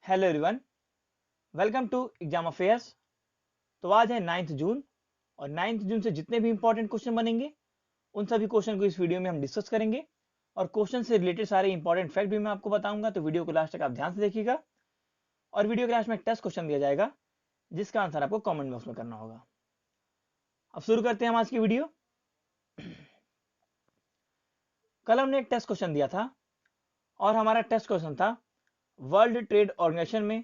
Hello everyone, welcome to exam affairs. तो आज है 9 जून और 9 जून से जितने भी इंपॉर्टेंट क्वेश्चन बनेंगे उन सभी क्वेश्चन को इस वीडियो में हम डिस्कस करेंगे और क्वेश्चन से रिलेटेड सारे इंपॉर्टेंट फैक्ट भी मैं आपको बताऊंगा। तो वीडियो को लास्ट तक आप ध्यान से देखिएगा और वीडियो के लास्ट में एक टेस्ट क्वेश्चन दिया जाएगा जिसका आंसर आपको कमेंट बॉक्स में करना होगा। अब शुरू करते हैं हम आज की वीडियो। कल हमने एक टेस्ट क्वेश्चन दिया था और हमारा टेस्ट क्वेश्चन था वर्ल्ड ट्रेड ऑर्गेनाइजेशन में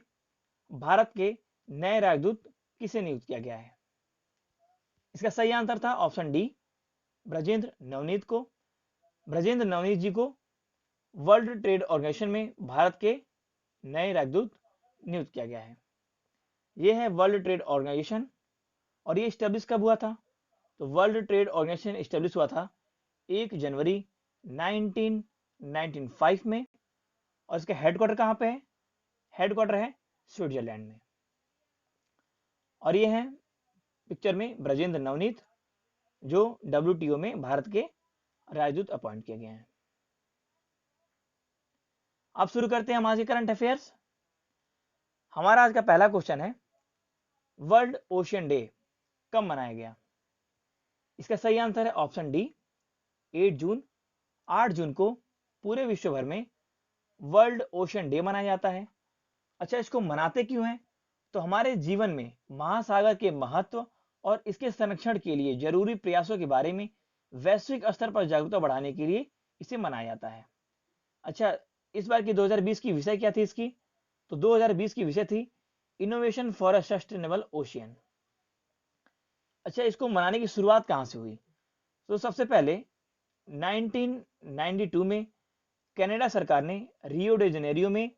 भारत के नए राजदूत किसे नियुक्त किया गया है। इसका सही आंसर था ऑप्शन डी, ब्रजेंद्र नवनीत को। ब्रजेंद्र नवनीत जी को वर्ल्ड ट्रेड ऑर्गेनाइजेशन में भारत के नए राजदूत नियुक्त किया गया है। यह है वर्ल्ड ट्रेड ऑर्गेनाइजेशन और ये स्टेब्लिश कब हुआ था? तो वर्ल्ड ट्रेड ऑर्गेनाइजेशन स्टेब्लिश हुआ था 1 जनवरी 1995 में और इसका हेडक्वार्टर कहां पे है? हेडक्वार्टर है स्विट्जरलैंड में। और ये है पिक्चर में ब्रजेंद्र नवनीत जो WTO में भारत के राजदूत अपॉइंट किए गए हैं। अब शुरू करते हैं हम आज के करंट अफेयर्स। हमारा आज का पहला क्वेश्चन है वर्ल्ड ओशियन डे कब मनाया गया? इसका सही आंसर है ऑप्शन डी, 8 जून। 8 जून को पूरे विश्व भर में वर्ल्ड ओशियन डे मनाया जाता है। अच्छा, इसको मनाते क्यों हैं? तो हमारे जीवन में महासागर के महत्व और इसके संरक्षण के लिए जरूरी प्रयासों के बारे में वैश्विक स्तर पर जागरूकता बढ़ाने के लिए इसे मनाया जाता है। अच्छा, इस बार की 2020 की विषय क्या थी इसकी? तो 2020 की विषय थी innovation for a sustainable ocean. अच्छा, इसको मनाने की शुरुआत कहां से हुई? तो सबसे पहले 1992 में कनाडा सरकार ने रियो डे जनेरियो में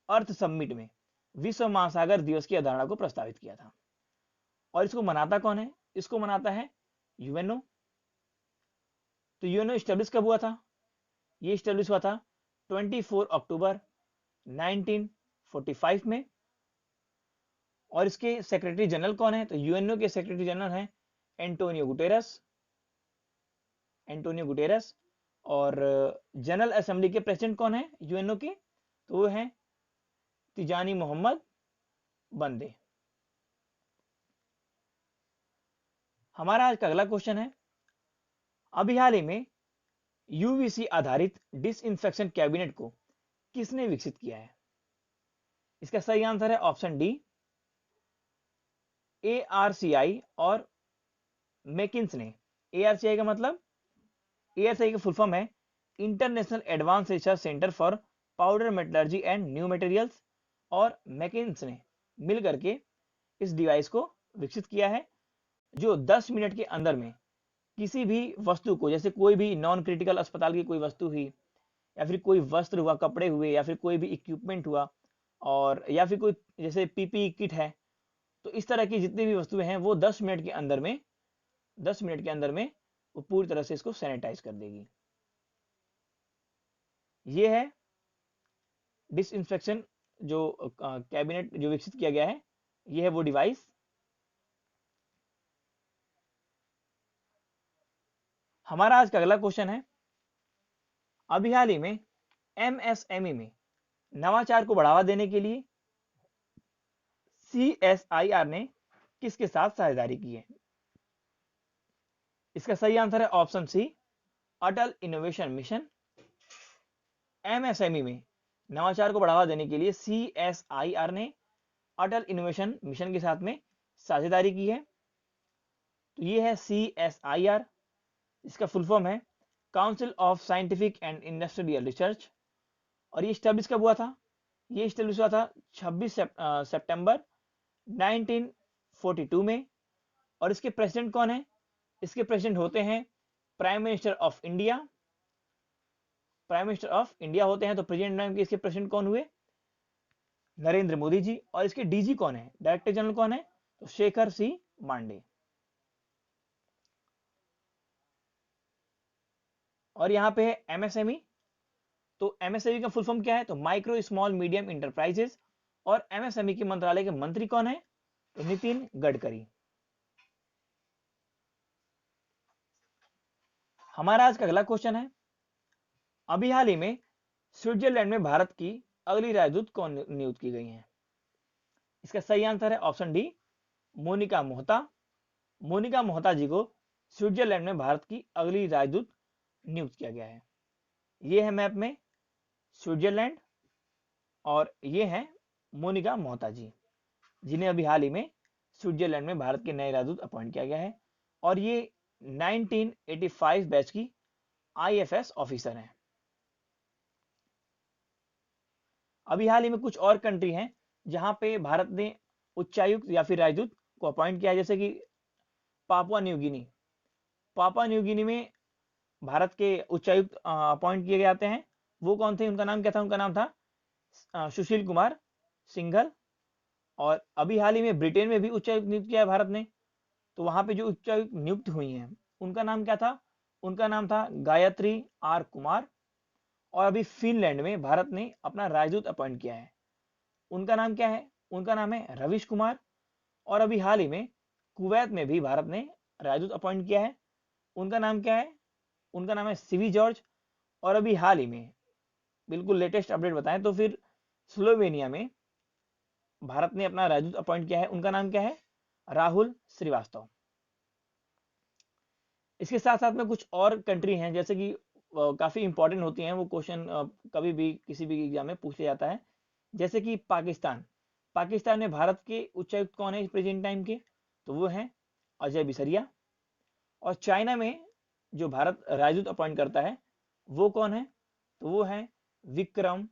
अर्थ समिट में विश्व महासागर दिवस की अवधारणा को प्रस्तावित किया था। और इसको मनाता कौन है? इसको मनाता है यूएनओ। तो यूएनओ स्टेब्लिश कब हुआ था? ये स्टेब्लिश हुआ था 24 अक्टूबर 1945 में। और इसके सेक्रेटरी जनरल कौन है? तो यूएनओ के सेक्रेटरी जनरल हैं एंटोनियो गुटेरस। Antonio Guterres. और जनरल असेंबली के प्रेसिडेंट कौन है यूएनओ के? तो वो है तिजानी मोहम्मद बंदे। हमारा आज का अगला क्वेश्चन है अभी हाल ही में यूवीसी आधारित डिसइंफेक्शन कैबिनेट को किसने विकसित किया है? इसका सही आंसर है ऑप्शन डी, ARCI और मैकिन्स ने। ARCI का मतलब, ARCI का फुल फॉर्म है international advance research centre for powder metallurgy and new materials. और मैकिन्स ने मिल करके इस डिवाइस को विकसित किया है जो 10 मिनट के अंदर में किसी भी वस्तु को, जैसे कोई भी नॉन क्रिटिकल अस्पताल की कोई वस्तु हुई या फिर कोई वस्त्र हुआ, कपड़े हुए या फिर कोई भी इक्विपमेंट हुआ, और या फिर कोई जैसे PPE किट है, तो इस तरह की जितनी भी वस्तुएं हैं वो 10 मिनट के अंदर में 10 मिनट के अंदर में वो पूरी तरह से इसको सैनिटाइज कर देगी। ये है डिसइंफेक्शन जो कैबिनेट जो विकसित किया गया है, ये है वो डिवाइस। हमारा आज का अगला क्वेश्चन है अभी हाल ही में MSME में नवाचार को बढ़ावा देने के लिए CSIR ने किसके साथ साझेदारी की है? इसका सही आंसर है ऑप्शन सी, अटल इनोवेशन मिशन। MSME में नवाचार को बढ़ावा देने के लिए CSIR ने अटल इनोवेशन मिशन के साथ में साझेदारी की है। तो ये है CSIR, इसका फुल फॉर्म है council of scientific and industrial research. और ये स्टेब्लिश कब हुआ था? ये स्टेब्लिश हुआ था 26 सितंबर 1942 में। और इसके प्रेसिडेंट कौन है? इसके प्रेसिडेंट होते हैं prime minister of India. Prime minister of India होते हैं। तो प्रेसिडेंट नाम के इसके प्रेसिडेंट कौन हुए? नरेंद्र मोदी जी। और इसके DG कौन है, डायरेक्टर जनरल कौन है? तो शेखर सी मांडे। और यहाँ पे है MSME। तो MSME का फुल फॉर्म क्या है? तो माइक्रो स्मॉल मीडियम इंटरप्राइजेस। और MSME के मंत्रालय के मंत्री कौन है? तो नितिन गडकरी। हमारा आज का अगला क्वेश्चन है अभी हाल ही में स्विट्जरलैंड में भारत की अगली राजदूत कौन नियुक्त की गई है? इसका सही आंसर है ऑप्शन डी, मोनिका मोहता। मोनिका मोहता जी को स्विट्जरलैंड में भारत की अगली राजदूत नियुक्त किया गया है। ये है मैप में स्विट्जरलैंड और ये है मोनिका मोहता जी, जिन्हें अभी हाल ही में स्विट्जरलैंड में भारत के नए राजदूत अपॉइंट किया गया है और ये 1985 बैच की आईएफएस ऑफिसर हैं। अभी हाल ही में कुछ और कंट्री हैं जहां पे भारत ने उच्चायुक्त या फिर राजदूत को अपॉइंट किया है, जैसे कि Papua New Guinea. Papua New Guinea में भारत के उच्चायुक्त अपॉइंट किए जाते हैं। वो कौन थे, उनका नाम क्या था? उनका नाम था सुशील कुमार सिंघल। और अभी हाल ही में ब्रिटेन में भी उच्चायुक्त नियुक्त किया है भारत ने। तो वहां पे जो उच्चायुक्त नियुक्त हुई हैं उनका नाम क्या था? उनका नाम था गायत्री आर कुमार। और अभी फिनलैंड में भारत ने अपना राजदूत अपॉइंट किया है, उनका नाम क्या है? उनका नाम है रविश कुमार। और अभी हाल ही में कुवैत में भी भारत ने राजदूत अपॉइंट किया है, उनका नाम क्या है? उनका नाम है सीवी जॉर्ज। और अभी हाल ही में बिल्कुल लेटेस्ट अपडेट बताएं तो फिर स्लोवेनिया में भारत ने अपना राजदूत अपॉइंट किया है, उनका नाम क्या है? राहुल श्रीवास्तव। इसके साथ साथ में कुछ और कंट्री हैं जैसे कि काफी इंपॉर्टेंट होती हैं, वो क्वेश्चन कभी भी किसी भी एग्जाम में पूछा जाता है। जैसे कि पाकिस्तान। पाकिस्तान में भारत के उच्चायुक्त कौन है इस प्रेजेंट टाइम के? तो वो है अजय बिसरिया। और चाइना में जो भारत राजदूत अपॉइंट करता है वो कौन है? तो वो है विक्रम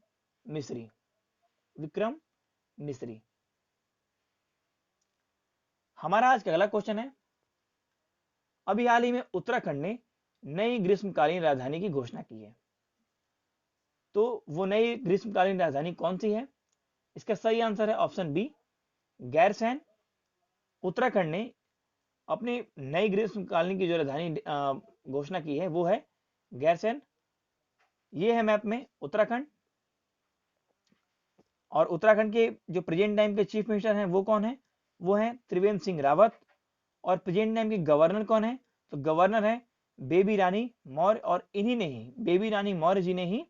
मिस्री। विक्रम मिस्री। हमारा आज का अगला क्वेश्चन है, अभी हाल ही में उत्तराखंड ने नई ग्रीष्मकालीन राजधानी की घोषणा की है, तो वो नई ग्रीष्मकालीन राजधानी कौन सी है? इसका सही आंसर है ऑप्शन बी, गैरसैंण। उत्तराखंड ने अपनी नई ग्रीष्मकालीन की जो राजधानी घोषणा की है वो है गैरसैंण। ये है मैप में उत्तराखंड। और उत्तराखंड के जो प्रेजेंट टाइम के चीफ मिनिस्टर हैं वो कौन है? वो है त्रिवेंद्र सिंह रावत। और प्रेजेंट टाइम के गवर्नर कौन है? तो गवर्नर है बेबी रानी मौर्य। और इन्हीं ने ही, बेबी रानी मौर्य जी ने ही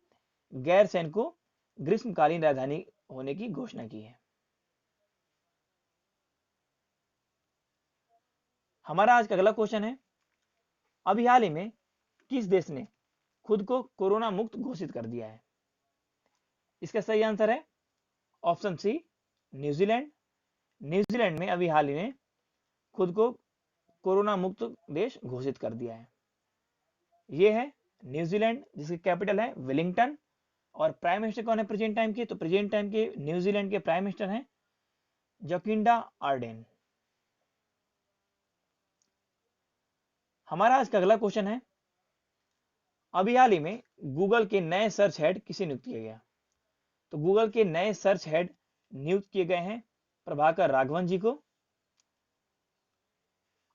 गैरसैंण को ग्रीष्मकालीन राजधानी होने की घोषणा की है। हमारा आज का अगला क्वेश्चन है, अभी हाल ही में किस देश ने खुद को कोरोना मुक्त घोषित कर दिया है? इसका सही आंसर है ऑप्शन सी, न्यूजीलैंड। न्यूजीलैंड में अभी हाल ही में खुद को कोरोना मुक्त देश घोषित कर दिया है। ये है न्यूजीलैंड, जिसकी कैपिटल है वेलिंगटन। और प्राइम मिनिस्टर कौन है प्रेजेंट टाइम के? तो प्रेजेंट टाइम के न्यूजीलैंड के प्राइम मिनिस्टर हैं जकिंडा आर्डेन। हमारा आज का अगला क्वेश्चन है, अभी हाल ही में गूगल के नए सर्च हेड किसे नियुक्त किया गया? तो गूगल के नए सर्च हेड नियुक्त किए गए हैं प्रभाकर राघवन जी को।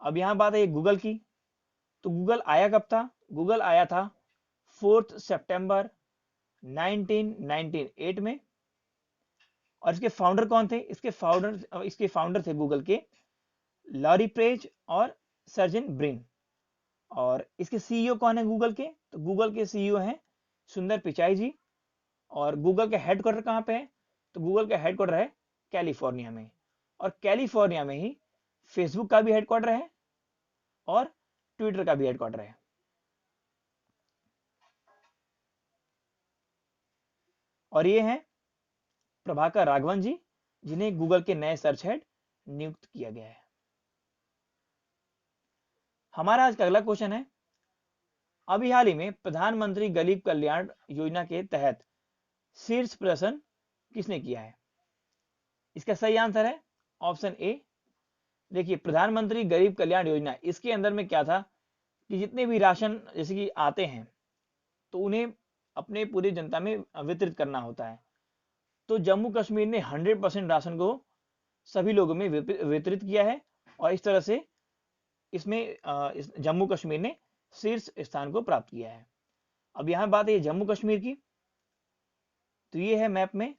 अब यहां बात है गूगल की, तो गूगल आया कब था? गूगल आया था 4 सितंबर 1998 में। और इसके फाउंडर कौन थे? इसके फाउंडर थे गूगल के लॉरी पेज और सर्जन ब्रिन। और इसके सीईओ कौन है गूगल के? तो गूगल के सीईओ हैं सुंदर पिचाई जी। और गूगल का हेडक्वार्टर कहाँ पे है? तो गूगल का हेडक्वार्टर है कैलिफोर्निया में। और कैलिफोर्निया में ही फेसबुक का भी हेडक्वार्टर है और ट्विटर का भी हेडक्वार्टर है। और ये हैं प्रभाकर राघवन जी, जिन्हें गूगल के नए सर्च हेड नियुक्त किया गया है। हमारा आज का अगला क्वेश्चन है, अभी हाल ही में प्रधानमंत्री गरीब कल्याण योजना के तहत शीर्ष प्रदर्शन किसने किया है? इसका सही आंसर है ऑप्शन ए। देखिए, प्रधानमंत्री गरीब कल्याण योजना, इसके अंदर में क्या था कि जितने भी राशन जैसे कि आते हैं तो उन्हें अपने पूरी जनता में वितरित करना होता है। तो जम्मू कश्मीर ने 100% राशन को सभी लोगों में वितरित किया है। और इस तरह से इसमें जम्मू कश्मीर ने शीर्ष स्थान को प्राप्त किया है। अब यहां बात है जम्मू कश्मीर की, तो ये है मैप में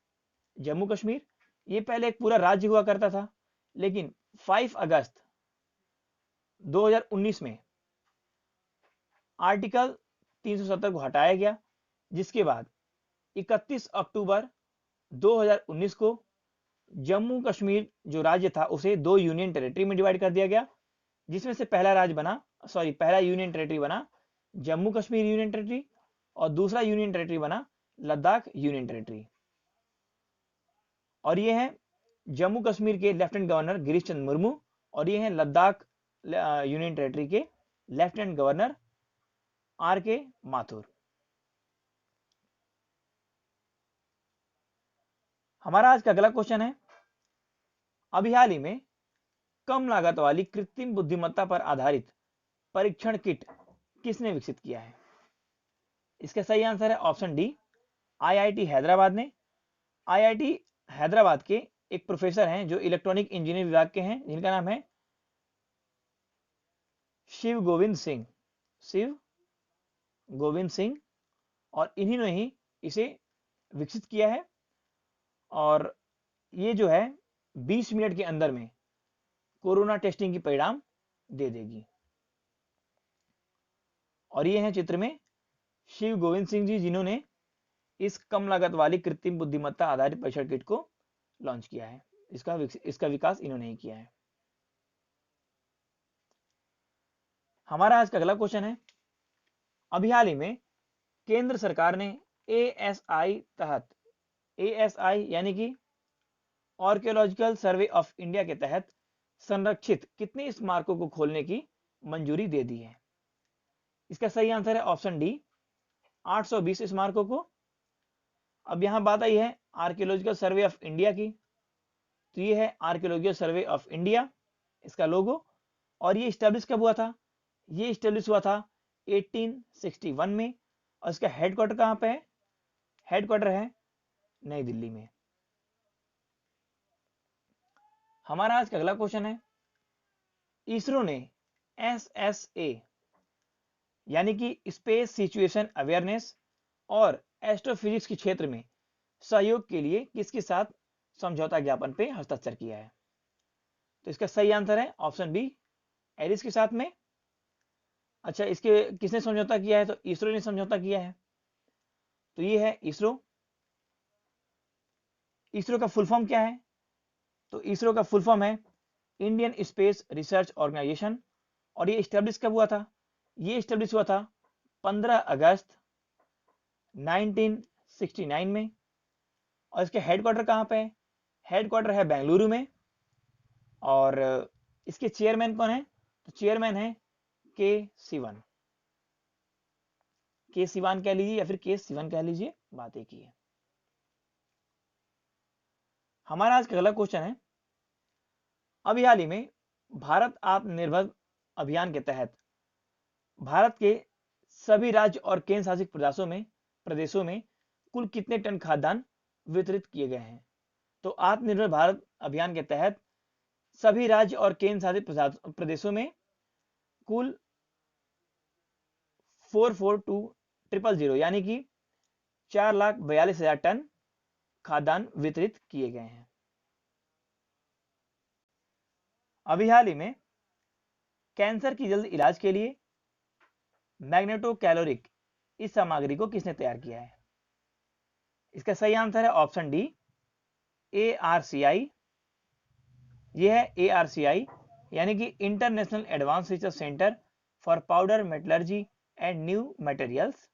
जम्मू कश्मीर। ये पहले एक पूरा राज्य हुआ करता था, लेकिन 5 अगस्त 2019 में आर्टिकल 370 को हटाया गया, जिसके बाद 31 अक्टूबर 2019 को जम्मू कश्मीर जो राज्य था उसे 2 यूनियन टेरिटरी में डिवाइड कर दिया गया, जिसमें से पहला यूनियन टेरिटरी बना जम्मू कश्मीर यूनियन टेरिटरी और दूसरा यूनियन टेरिटरी बना लद्दाख यूनियन टेरिटरी। और ये हैं जम्मू कश्मीर के लेफ्टिनेंट गवर्नर गिरीश चंद्र मुर्मू और ये हैं लद्दाख यूनियन टेरिटरी के लेफ्टिनेंट गवर्नर आर के माथुर। हमारा आज का अगला क्वेश्चन है, अभी हाल ही में कम लागत वाली कृत्रिम बुद्धिमत्ता पर आधारित परीक्षण किट किसने विकसित किया है? इसका सही आंसर है ऑप्शन डी, आईआईटी हैदराबाद ने। आईआईटी हैदराबाद के एक प्रोफेसर हैं जो इलेक्ट्रॉनिक इंजीनियरिंग विभाग के हैं, जिनका नाम है शिव गोविंद सिंह, और इन्हीं ही इसे विकसित किया है। और ये जो है 20 मिनट के अंदर में कोरोना टेस्टिंग की परिणाम दे देगी। और ये हैं चित्र में शिव गोविंद सिंह जी, जिन्होंने इस कम लागत वाली कृत्रिम बुद्धिमत्ता आधारित परीक्षण किट को लॉन्च किया है। इसका विकास इन्होंने ही किया है। हमारा आज का अगला क्वेश्चन है, अभी हाल ही में केंद्र सरकार ने एएसआई यानी कि आर्कियोलॉजिकल सर्वे ऑफ इंडिया के तहत संरक्षित कितने स्मारकों को खोलने की मंजूरी दे दी है? इसका सही आंसर है ऑप्शन डी, 820 स्मारकों को। अब यहां बात आई है आर्कियोलॉजिकल सर्वे ऑफ इंडिया की, तो ये है आर्कियोलॉजिकल सर्वे ऑफ इंडिया, इसका लोगो। और ये स्टैब्लिश कब हुआ था? ये स्टैब्लिश हुआ था 1861 में। और इसका हेडक्वार्टर कहां पे है? हेडक्वार्टर है नई दिल्ली में। हमारा आज का अगला क्वेश्चन है, इसरो ने SSA यानी कि स्पेस सिचुएशन अवेयरनेस और एस्ट्रोफिजिक्स के क्षेत्र में सहयोग के लिए किसके साथ समझौता ज्ञापन पे हस्ताक्षर किया है? तो इसका सही आंसर है ऑप्शन बी, एरिस के साथ में। अच्छा, इसके किसने समझौता किया है? तो इसरो ने समझौता किया है। तो ये है इसरो। इसरो का फुल फॉर्म क्या है? तो इसरो का फुल फॉर्म है इंडियन स्पेस रिसर्च ऑर्गेनाइजेशन। और ये स्टैब्लिश कब हुआ था? ये स्टैब्लिश हुआ था 15 अगस्त 1969 में। और इसके हेडक्वार्टर कहाँ पे है? हेडक्वार्टर है बेंगलुरु में। और इसके चेयरमैन कौन है? तो चेयरमैन है के सिवान कह लीजिए या फिर के सिवन कह लीजिए, बात एक ही है। हमारा आज का अगला क्वेश्चन है, अभी हाल ही में भारत आत्मनिर्भर अभियान के तहत भारत के सभी राज्य और केंद्र शासित प्रदेशों में कुल कितने टन खाद्यान्न वितरित किए गए हैं? तो आत्मनिर्भर भारत अभियान के तहत सभी राज्य और केंद्र शासित प्रदेशों में कुल 442,000 यानी कि 4,42,000 टन खाद्यान्न वितरित किए गए हैं। अभी हाल ही में कैंसर की जल्द इलाज के लिए मैग्नेटोकैलोरिक इस सामग्री को किसने तैयार किया है? इसका सही आंसर है ऑप्शन डी, ARCI। यह है ARCI यानी कि international advance research centre for powder metallurgy and new materials.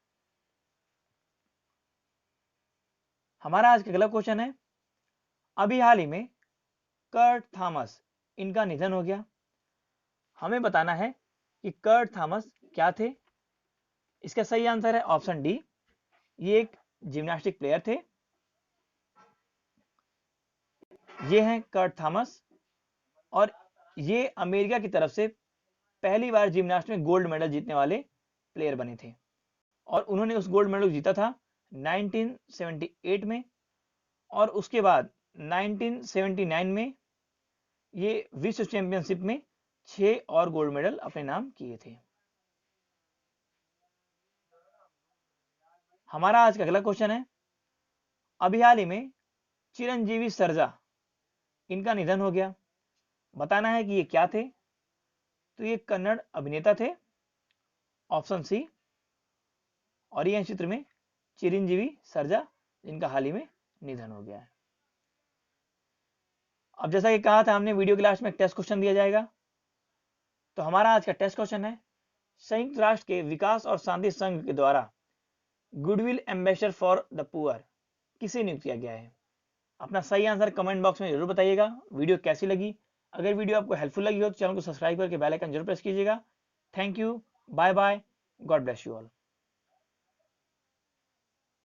हमारा आज का अगला क्वेश्चन है, अभी हाल ही में कर्ट थॉमस इनका निधन हो गया। हमें बताना है कि कर्ट थॉमस क्या थे। इसका सही आंसर है ऑप्शन डी, ये एक जिम्नास्टिक प्लेयर थे। ये हैं कर्ट थॉमस और ये अमेरिका की तरफ से पहली बार जिम्नास्ट में गोल्ड मेडल जीतने वाले प्लेयर बने थे। और उन्होंने उस गोल्ड मेडल जीता था 1978 में। और उसके बाद 1979 में ये विश्व चैंपियनशिप में 6 और गोल्ड मेडल अपने नाम किए थे। हमारा आज का अगला क्वेश्चन है, अभी हाल ही में चिरंजीवी सरजा इनका निधन हो गया। बताना है कि ये क्या थे। तो ये कन्नड़ अभिनेता थे, ऑप्शन सी। और ये चित्र में चिरंजीवी सरजा, जिनका हाल ही में निधन हो गया है। अब जैसा कि कहा था हमने, वीडियो के लास्ट में एक टेस्ट क्वेश्चन दिया जाएगा। तो हमारा आज का टेस्ट क्वेश्चन है, संयुक्त राष्ट्र के विकास और शांति संघ के द्वारा goodwill ambassador for the poor किसे नियुक्त किया गया है? अपना सही आंसर कमेंट बॉक्स में जरूर बताइएगा। वीडियो कैसी लगी? अगर वीडियो आपको हेल्पफुल लगी हो तो चैनल को सब्सक्राइब करके बेल आइकन जरूर प्रेस कीजिएगा। Thank you, bye bye, God bless you all.